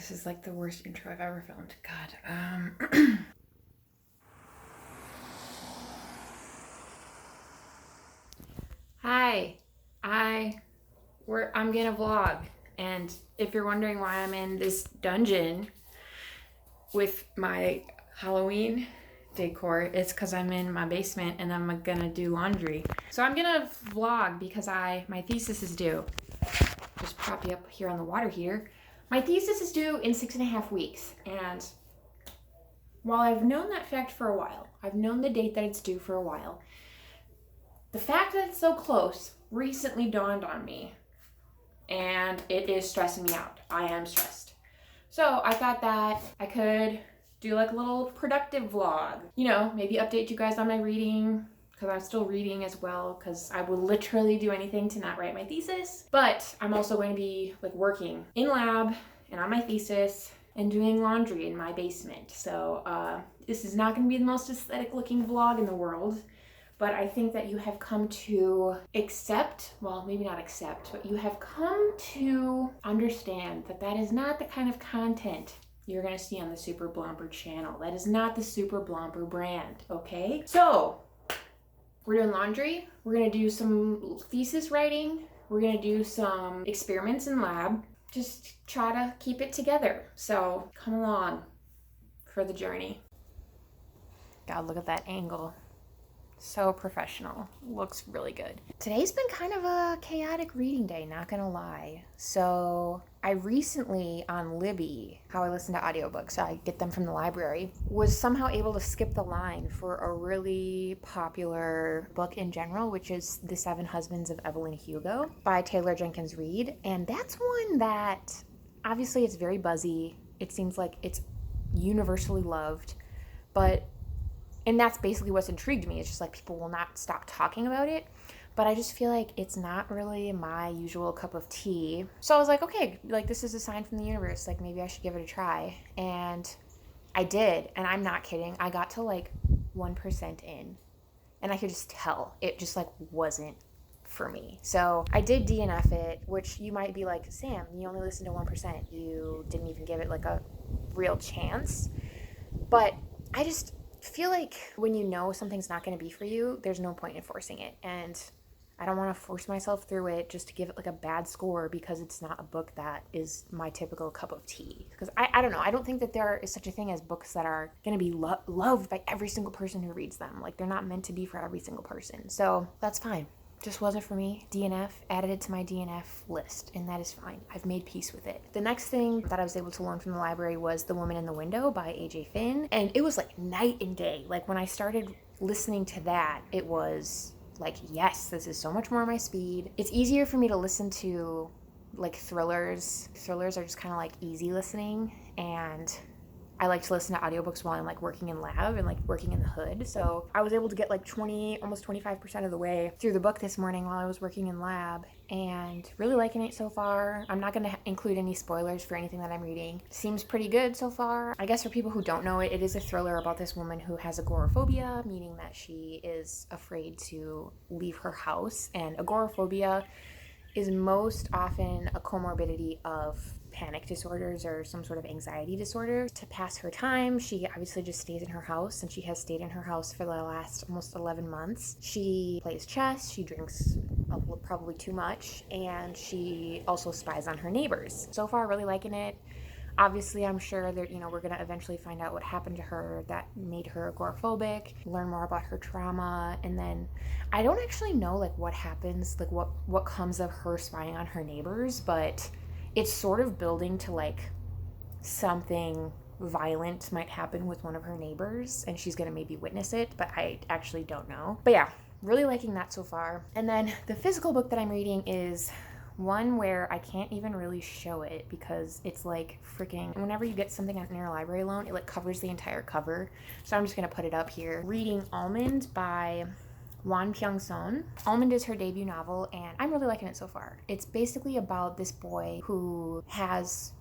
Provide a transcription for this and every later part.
This is like the worst intro I've ever filmed. God. Hi. I'm gonna vlog, and if you're wondering why I'm in this dungeon with my Halloween decor, it's because I'm in my basement and I'm gonna do laundry. So I'm gonna vlog because my thesis is due. Just prop you up here on the water here. My thesis is due in 6.5 weeks, and while I've known that fact for a while, I've known the date that it's due for a while, the fact that it's so close recently dawned on me, and it is stressing me out. I am stressed. So I thought that I could do like a little productive vlog. You know, maybe update you guys on my reading, because I'm still reading as well, because I would literally do anything to not write my thesis. But I'm also going to be like working in lab and on my thesis and doing laundry in my basement. So this is not going to be the most aesthetic looking vlog in the world, but I think that you have come to accept, well, maybe not accept, but you have come to understand that that is not the kind of content you're gonna see on the Super Blomper channel. That is not the Super Blomper brand, okay? So, we're doing laundry, we're gonna do some thesis writing, we're gonna do some experiments in lab, just try to keep it together. So, come along for the journey. God, look at that angle. So professional. Looks really good. Today's been kind of a chaotic reading day, not gonna lie. So I recently, on Libby, how I listen to audiobooks, I get them from the library, was somehow able to skip the line for a really popular book in general, which is The 7 Husbands of Evelyn Hugo by Taylor Jenkins Reid. And that's one that, obviously it's very buzzy. It seems like it's universally loved, and that's basically what's intrigued me. It's just like people will not stop talking about it. But I just feel like it's not really my usual cup of tea. So I was like, okay, like this is a sign from the universe. Like maybe I should give it a try. And I did. And I'm not kidding. I got to like 1% in. And I could just tell it just like wasn't for me. So I did DNF it, which you might be like, Sam, you only listened to 1%. You didn't even give it like a real chance. But I just feel like when you know something's not going to be for you, there's no point in forcing it. And I don't want to force myself through it just to give it like a bad score because it's not a book that is my typical cup of tea. Because I don't know. I don't think that there is such a thing as books that are going to be loved by every single person who reads them. Like they're not meant to be for every single person. So that's fine. Just wasn't for me. DNF, added it to my DNF list, and that is fine. I've made peace with it. The next thing that I was able to learn from the library was The Woman in the Window by A.J. Finn, and it was like night and day. Like when I started listening to that, it was like, yes, this is so much more my speed. It's easier for me to listen to like thrillers. Thrillers are just kind of like easy listening, and I like to listen to audiobooks while I'm like working in lab and like working in the hood. So I was able to get like almost 25% of the way through the book this morning while I was working in lab, and really liking it so far. I'm not going to include any spoilers for anything that I'm reading. Seems pretty good so far. I guess for people who don't know it, it is a thriller about this woman who has agoraphobia, meaning that she is afraid to leave her house. And agoraphobia is most often a comorbidity of panic disorders or some sort of anxiety disorder. To pass her time, she obviously just stays in her house, and she has stayed in her house for the last almost 11 months. She plays chess, she drinks probably too much, and she also spies on her neighbors. So far, really liking it. Obviously, I'm sure that, we're going to eventually find out what happened to her that made her agoraphobic, learn more about her trauma, and then I don't actually know like what happens, like what comes of her spying on her neighbors, but it's sort of building to like something violent might happen with one of her neighbors, and she's going to maybe witness it, but I actually don't know. But yeah, really liking that so far. And then the physical book that I'm reading is one where I can't even really show it because it's like freaking, whenever you get something on interlibrary loan, it like covers the entire cover. So I'm just going to put it up here. Reading Almond by Won-Pyung Sohn. Almond is her debut novel, and I'm really liking it so far. It's basically about this boy who has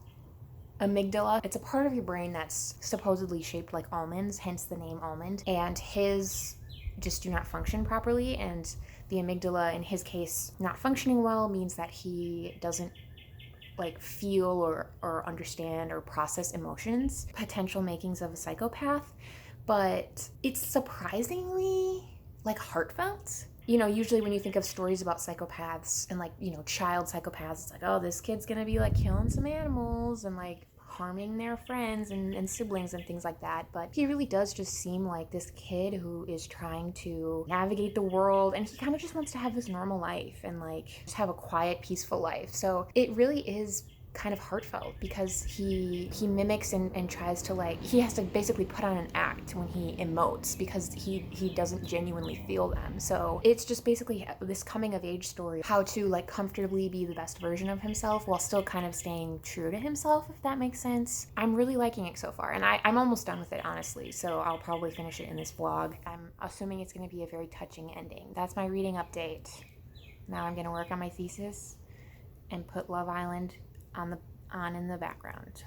amygdala. It's a part of your brain that's supposedly shaped like almonds, hence the name Almond, and his just do not function properly, and the amygdala in his case not functioning well means that he doesn't like feel or understand or process emotions, potential makings of a psychopath, but it's surprisingly like heartfelt. You know, usually when you think of stories about psychopaths and like, you know, child psychopaths, it's like, oh, this kid's gonna be like killing some animals and like harming their friends and siblings and things like that. But he really does just seem like this kid who is trying to navigate the world, and he kind of just wants to have this normal life and like just have a quiet, peaceful life. So it really is kind of heartfelt because he mimics and tries to like, he has to basically put on an act when he emotes because he doesn't genuinely feel them. So it's just basically this coming of age story, how to like comfortably be the best version of himself while still kind of staying true to himself, if that makes sense. I'm really liking it so far, and I'm almost done with it, honestly, so I'll probably finish it in this vlog. I'm assuming it's going to be a very touching ending. That's my reading update. Now I'm going to work on my thesis and put Love Island on in the background.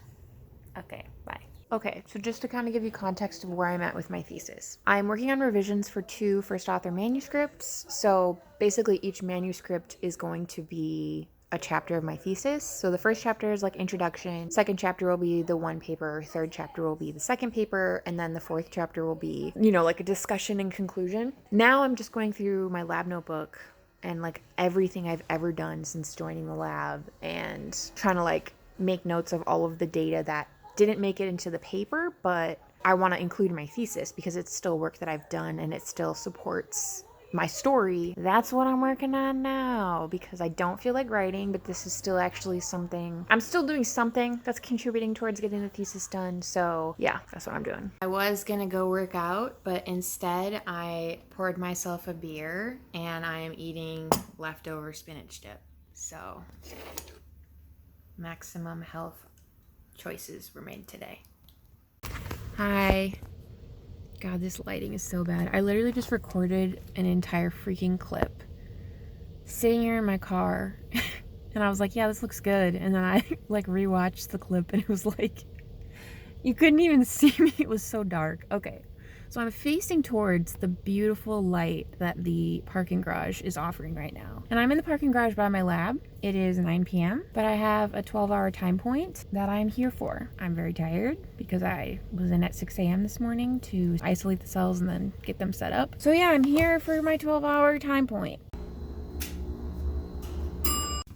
Okay, bye. Okay, so just to kind of give you context of where I'm at with my thesis. I'm working on revisions for 2 first author manuscripts. So basically each manuscript is going to be a chapter of my thesis. So the first chapter is like introduction, second chapter will be the one paper, third chapter will be the second paper, and then the fourth chapter will be, you know, like a discussion and conclusion. Now I'm just going through my lab notebook and like everything I've ever done since joining the lab and trying to like make notes of all of the data that didn't make it into the paper, but I want to include in my thesis because it's still work that I've done and it still supports my story. That's what I'm working on now because I don't feel like writing, but this is still actually something, I'm still doing something that's contributing towards getting the thesis done. So yeah, that's what I'm doing. I was gonna go work out, but instead I poured myself a beer and I am eating leftover spinach dip. So maximum health choices were made today. Hi. God, this lighting is so bad. I literally just recorded an entire freaking clip sitting here in my car and I was like, yeah, this looks good. And then I like rewatched the clip and it was like, you couldn't even see me. It was so dark. Okay. So I'm facing towards the beautiful light that the parking garage is offering right now. And I'm in the parking garage by my lab. It is 9 p.m., but I have a 12-hour time point that I'm here for. I'm very tired because I was in at 6 a.m. this morning to isolate the cells and then get them set up. So yeah, I'm here for my 12-hour time point.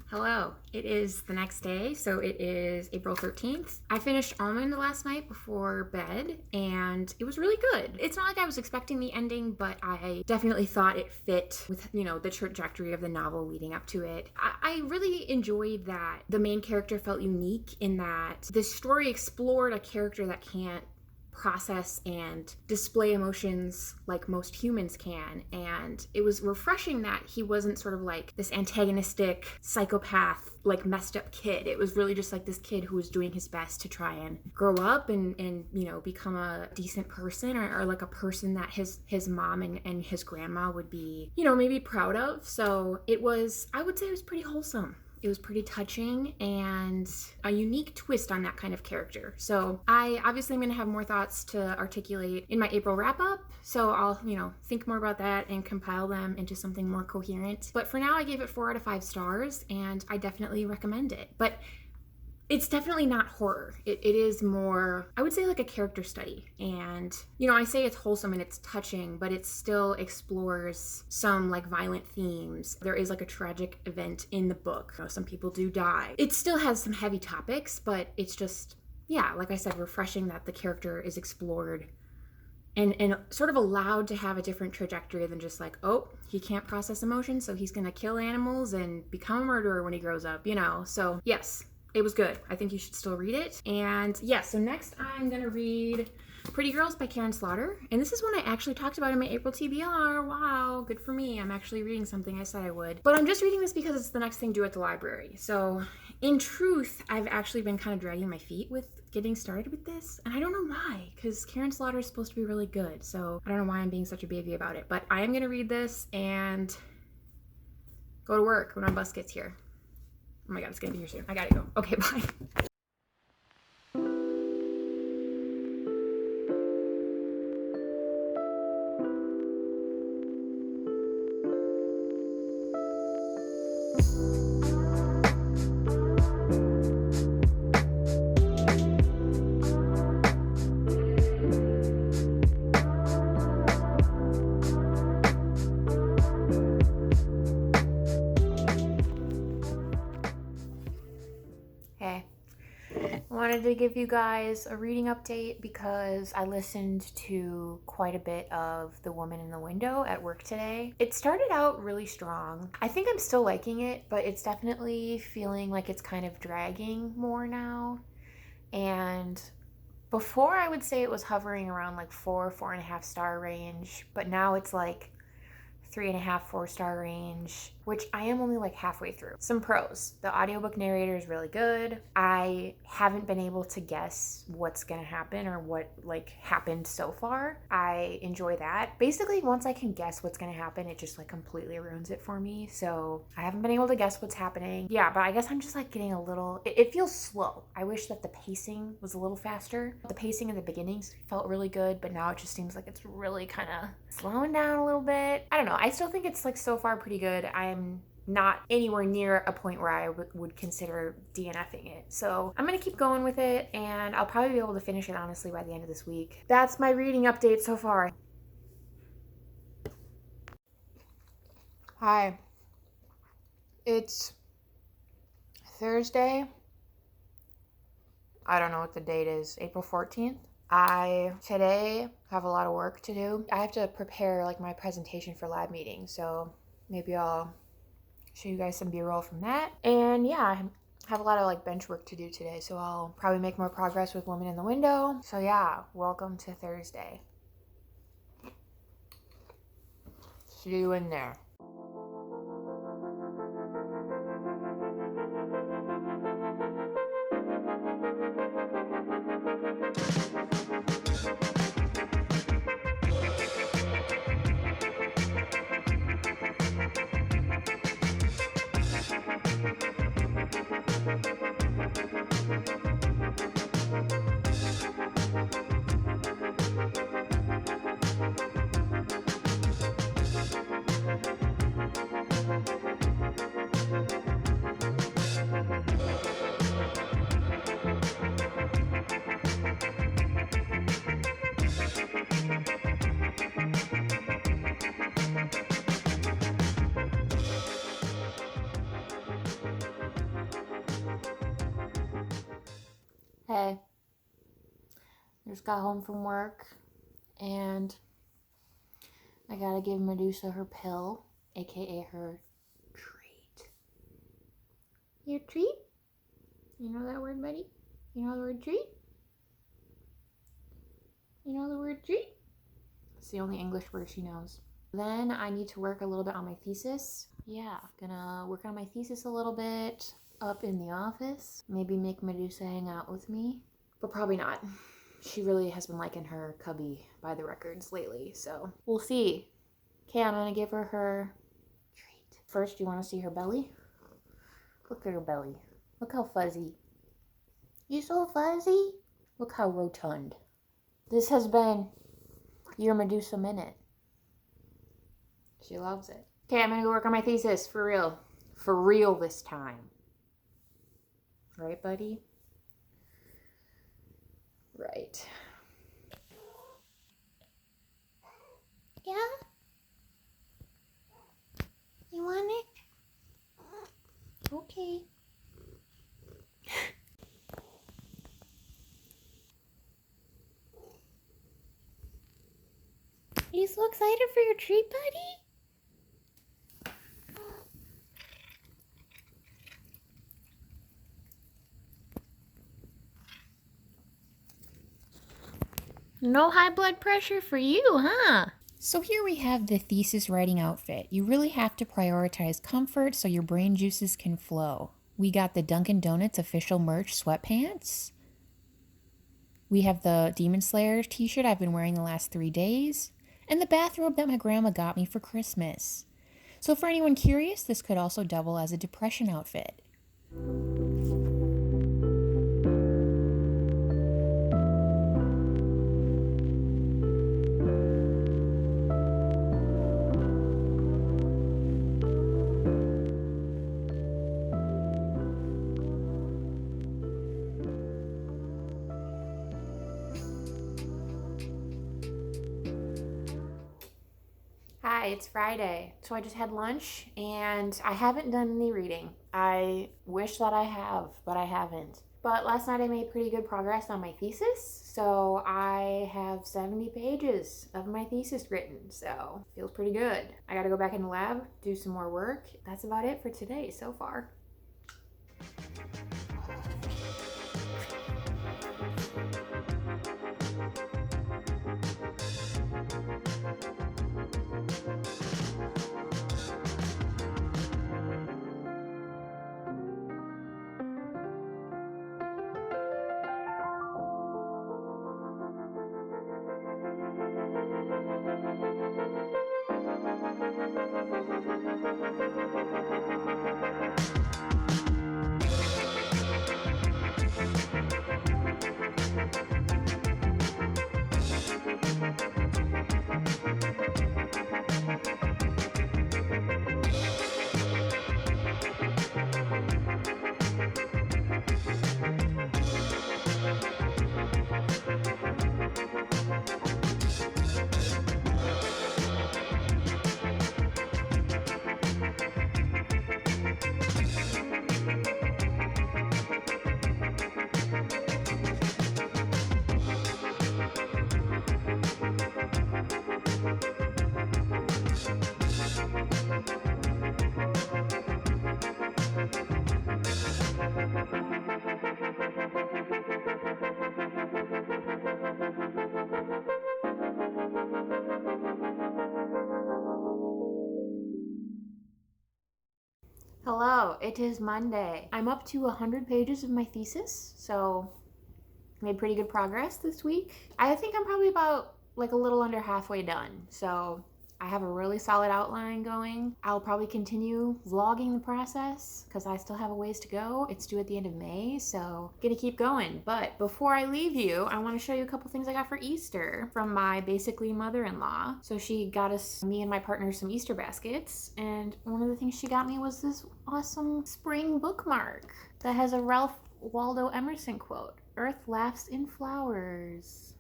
Hello, it is the next day, so it is April 13th. I finished Almond last night before bed, and it was really good. It's not like I was expecting the ending, but I definitely thought it fit with, you know, the trajectory of the novel leading up to it. I really enjoyed that the main character felt unique in that this story explored a character that can't process and display emotions like most humans can, and it was refreshing that he wasn't sort of like this antagonistic psychopath like messed up kid. It was really just like this kid who was doing his best to try and grow up and you know, become a decent person or like a person that his mom and his grandma would be, you know, maybe proud of. So it was, I would say it was pretty wholesome. It was pretty touching and a unique twist on that kind of character. So I obviously am going to have more thoughts to articulate in my April wrap up. So I'll, you know, think more about that and compile them into something more coherent. But for now, I gave it 4 out of 5 stars and I definitely recommend it. But it's definitely not horror. It is more, I would say, like a character study. And, you know, I say it's wholesome and it's touching, but it still explores some like violent themes. There is like a tragic event in the book. You know, some people do die. It still has some heavy topics, but it's just, yeah, like I said, refreshing that the character is explored and sort of allowed to have a different trajectory than just like, oh, he can't process emotions, so he's gonna kill animals and become a murderer when he grows up, you know? So yes, it was good. I think you should still read it. And yeah, so next I'm gonna read Pretty Girls by Karin Slaughter. And this is one I actually talked about in my April TBR. Wow, good for me. I'm actually reading something I said I would. But I'm just reading this because it's the next thing due at the library. So in truth, I've actually been kind of dragging my feet with getting started with this. And I don't know why, because Karin Slaughter is supposed to be really good. So I don't know why I'm being such a baby about it. But I am gonna read this and go to work when my bus gets here. Oh my God, it's gonna be here soon. I gotta go. Okay, bye. wanted to give you guys a reading update because I listened to quite a bit of The Woman in the Window at work today. It started out really strong. I think I'm still liking it, but it's definitely feeling like it's kind of dragging more now. And before I would say it was hovering around like 4.5 star range, but now it's like 3.5, 4-star range, which I am only like halfway through. Some pros. The audiobook narrator is really good. I haven't been able to guess what's gonna happen or what like happened so far. I enjoy that. Basically, once I can guess what's gonna happen, it just like completely ruins it for me. So I haven't been able to guess what's happening. Yeah, but I guess I'm just like getting a little, it feels slow. I wish that the pacing was a little faster. The pacing in the beginnings felt really good, but now it just seems like it's really kind of slowing down a little bit. I don't know. I still think it's like so far pretty good. I'm not anywhere near a point where I would consider DNFing it. So I'm gonna keep going with it, and I'll probably be able to finish it honestly by the end of this week. That's my reading update so far. Hi. It's Thursday. I don't know what the date is. April 14th. I today have a lot of work to do. I have to prepare like my presentation for lab meeting, so maybe I'll show you guys some B-roll from that. And yeah, I have a lot of like bench work to do today, so I'll probably make more progress with Woman in the Window. So yeah, welcome to Thursday. See you in there. Hey, just got home from work and I gotta give Medusa her pill, aka her treat. Your treat? You know that word, buddy? You know the word treat? You know the word treat? It's the only English word she knows. Then I need to work a little bit on my thesis. Yeah, gonna work on my thesis a little bit up in the office. Maybe make Medusa hang out with me, but probably not. She really has been liking her cubby by the records lately, so we'll see. Okay, I'm gonna give her her treat. First, you wanna see her belly? Look at her belly. Look how fuzzy. You so fuzzy? Look how rotund. This has been your Medusa Minute. She loves it. Okay, I'm gonna go work on my thesis, for real. For real this time. Right, buddy? Right. Yeah? You want it? Okay. Are you so excited for your treat, buddy? No high blood pressure for you, huh? So here we have the thesis writing outfit. You really have to prioritize comfort so your brain juices can flow. We got the Dunkin' Donuts official merch sweatpants. We have the Demon Slayer t-shirt I've been wearing the last 3 days. And the bathrobe that my grandma got me for Christmas. So for anyone curious, this could also double as a depression outfit. Hi, it's Friday. So I just had lunch and I haven't done any reading. I wish that I have, but I haven't. but last night I made pretty good progress on my thesis. So I have 70 pages of my thesis written, so feels pretty good. I gotta go back in the lab, do some more work. That's about it for today so far. Hello, it is Monday. I'm up to 100 pages of my thesis, so made pretty good progress this week. I think I'm probably about like a little under halfway done, so I have a really solid outline going. I'll probably continue vlogging the process because I still have a ways to go. It's due at the end of May, so gonna keep going. But before I leave you, I want to show you a couple things I got for Easter from my basically mother-in-law. So she got us, me and my partner, some Easter baskets, and one of the things she got me was this awesome spring bookmark that has a Ralph Waldo Emerson quote, "Earth laughs in flowers."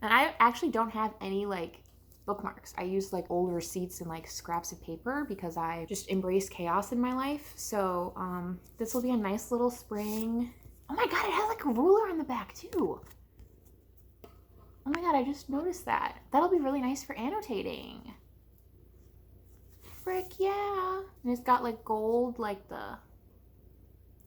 And I actually don't have any like bookmarks. I use like old receipts and like scraps of paper because I just embrace chaos in my life. So this will be a nice little spring. Oh my god, it has like a ruler on the back too. Oh my god, I just noticed that. That'll be really nice for annotating. Frick yeah. And it's got like gold, like the,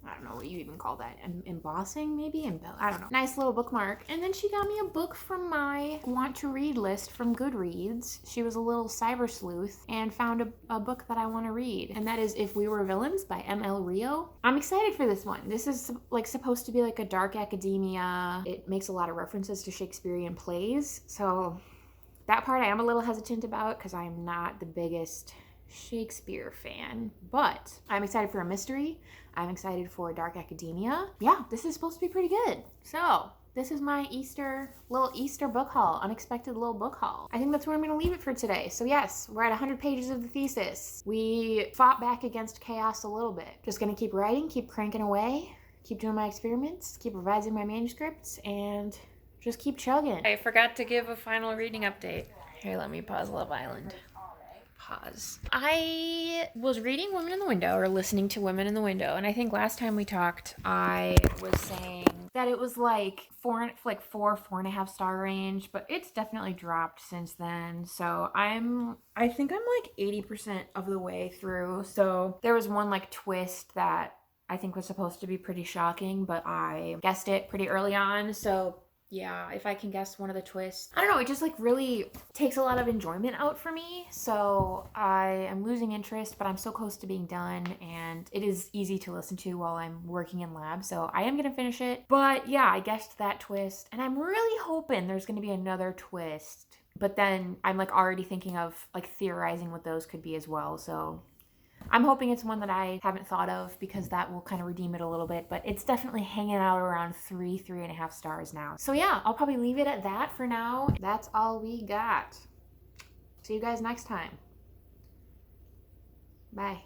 I don't know what you even call that, embossing maybe? I don't know. Nice little bookmark. And then she got me a book from my want to read list from Goodreads. She was a little cyber sleuth and found a book that I want to read. And that is If We Were Villains by M.L. Rio. I'm excited for this one. This is like supposed to be like a dark academia. It makes a lot of references to Shakespearean plays. So that part I am a little hesitant about because I'm not the biggest Shakespeare fan, but I'm excited for a mystery. I'm excited for dark academia. Yeah, this is supposed to be pretty good. So this is my little Easter book haul, unexpected little book haul. I think that's where I'm gonna leave it for today. So yes, we're at 100 pages of the thesis. We fought back against chaos a little bit. Just gonna keep writing, keep cranking away, keep doing my experiments, keep revising my manuscripts, and just keep chugging. I forgot to give a final reading update. Here, let me pause Love Island. Pause. I was reading Women in the Window, or listening to Women in the Window, and I think last time we talked, I was saying that it was like 4.5 star range, but it's definitely dropped since then. So I think I'm like 80% of the way through. So there was one like twist that I think was supposed to be pretty shocking, but I guessed it pretty early on. So yeah, if I can guess one of the twists. I don't know, it just like really takes a lot of enjoyment out for me. So I am losing interest, but I'm so close to being done, and it is easy to listen to while I'm working in lab. So I am gonna finish it. But yeah, I guessed that twist, and I'm really hoping there's gonna be another twist. But then I'm like already thinking of like theorizing what those could be as well. So I'm hoping it's one that I haven't thought of because that will kind of redeem it a little bit, but it's definitely hanging out around 3.5 stars now. So yeah, I'll probably leave it at that for now. That's all we got. See you guys next time. Bye.